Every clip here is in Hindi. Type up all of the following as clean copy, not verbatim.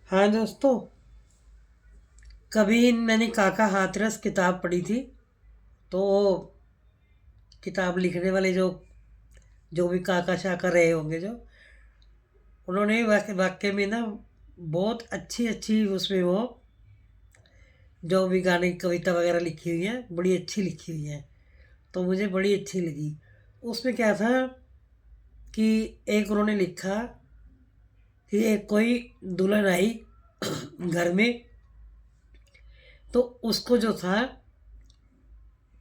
हाँ दोस्तों, कभी मैंने काका हाथरस किताब पढ़ी थी। तो किताब लिखने वाले जो जो भी काका शाका रहे होंगे, जो उन्होंने वाकई वाकई में ना बहुत अच्छी अच्छी उसमें वो जो भी गाने कविता वगैरह लिखी हुई है, बड़ी अच्छी लिखी हुई है। तो मुझे बड़ी अच्छी लगी। उसमें क्या था कि एक उन्होंने लिखा कि एक कोई दुल्हन आई घर में। तो उसको जो था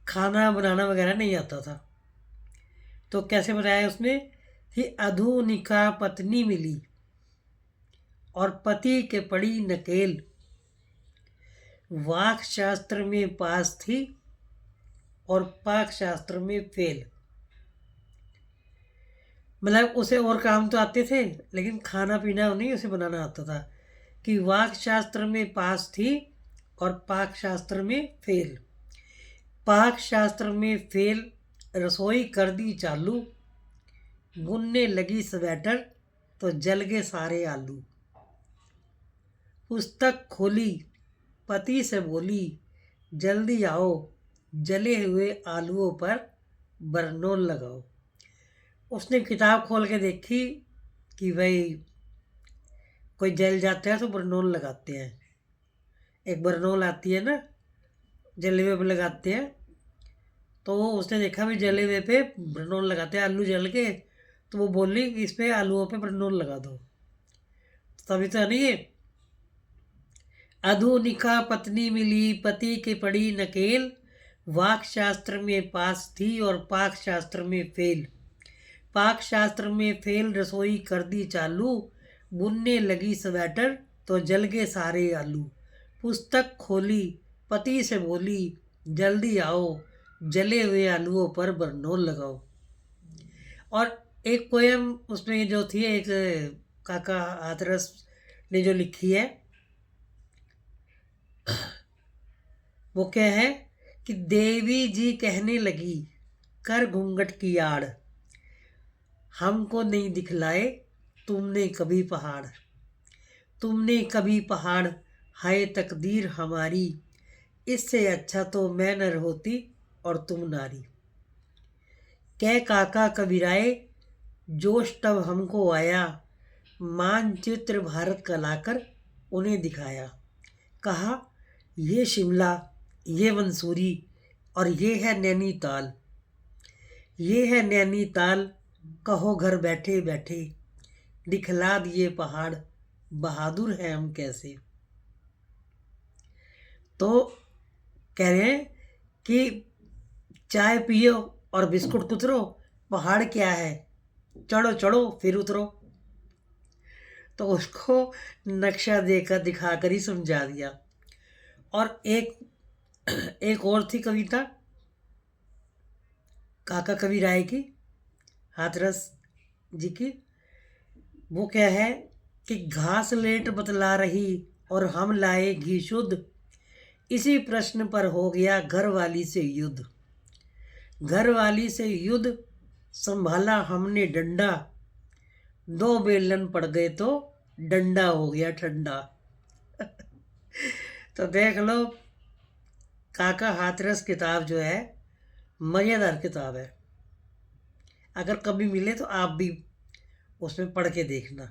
खाना बनाना वगैरह नहीं आता था। तो कैसे बताया उसने कि अधुनिका पत्नी मिली और पति के पड़ी नकेल, वाक शास्त्र में पास थी और पाक शास्त्र में फेल। मतलब उसे और काम तो आते थे, लेकिन खाना पीना नहीं उसे बनाना आता था। कि वाक शास्त्र में पास थी और पाक शास्त्र में फेल। पाक शास्त्र में फेल, रसोई कर दी चालू, बुनने लगी स्वेटर तो जल गए सारे आलू। पुस्तक खोली, पति से बोली, जल्दी आओ, जले हुए आलूओं पर बरनोल लगाओ। उसने किताब खोल के देखी कि भाई कोई जल जाता है तो बरनोल लगाते हैं। एक बरनोल आती है ना, जले हुए पे लगाते हैं। तो वो उसने देखा भी जले हुए पे बरनोल लगाते हैं आलू जल के। तो वो बोली कि इस पे आलूओं पे बरनोल लगा दो। तभी तो है नहीं ये। अधुनिका पत्नी मिली, पति के पड़ी नकेल, वाक शास्त्र में पास थी और पाक शास्त्र में फेल। पाक शास्त्र में फेल, रसोई कर दी चालू, बुनने लगी स्वेटर तो जल गए सारे आलू। पुस्तक खोली, पति से बोली, जल्दी आओ, जले हुए आलूओं पर बरनोल लगाओ। और एक पोयम उसमें जो थी, एक काका हाथरस ने जो लिखी है, वो क्या है कि देवी जी कहने लगी, कर घूंघट की आड़, हमको नहीं दिखलाए तुमने कभी पहाड़। तुमने कभी पहाड़, हाय तकदीर हमारी, इससे अच्छा तो मैं नर होती और तुम नारी। कह काका कबीराए, जोश तब हमको आया, मानचित्र भारत का लाकर उन्हें दिखाया। कहा, ये शिमला, ये मंसूरी और ये है नैनीताल। ये है नैनीताल, कहो घर बैठे बैठे, दिखला दिए पहाड़, बहादुर हैं हम कैसे। तो कह रहे हैं कि चाय पियो और बिस्कुट कुतरो, पहाड़ क्या है, चढ़ो चढ़ो फिर उतरो। तो उसको नक्शा देकर दिखाकर ही समझा दिया। और एक एक और थी कविता काका कवि राय की, हाथरस जी की। वो क्या है कि घास लेट बतला रही और हम लाए घी शुद्ध, इसी प्रश्न पर हो गया घर वाली से युद्ध। घर वाली से युद्ध, संभाला हमने डंडा, दो बेलन पड़ गए तो डंडा हो गया ठंडा। तो देख लो, काका हाथरस किताब जो है मज़ेदार किताब है। अगर कभी मिले तो आप भी उसमें पढ़ के देखना।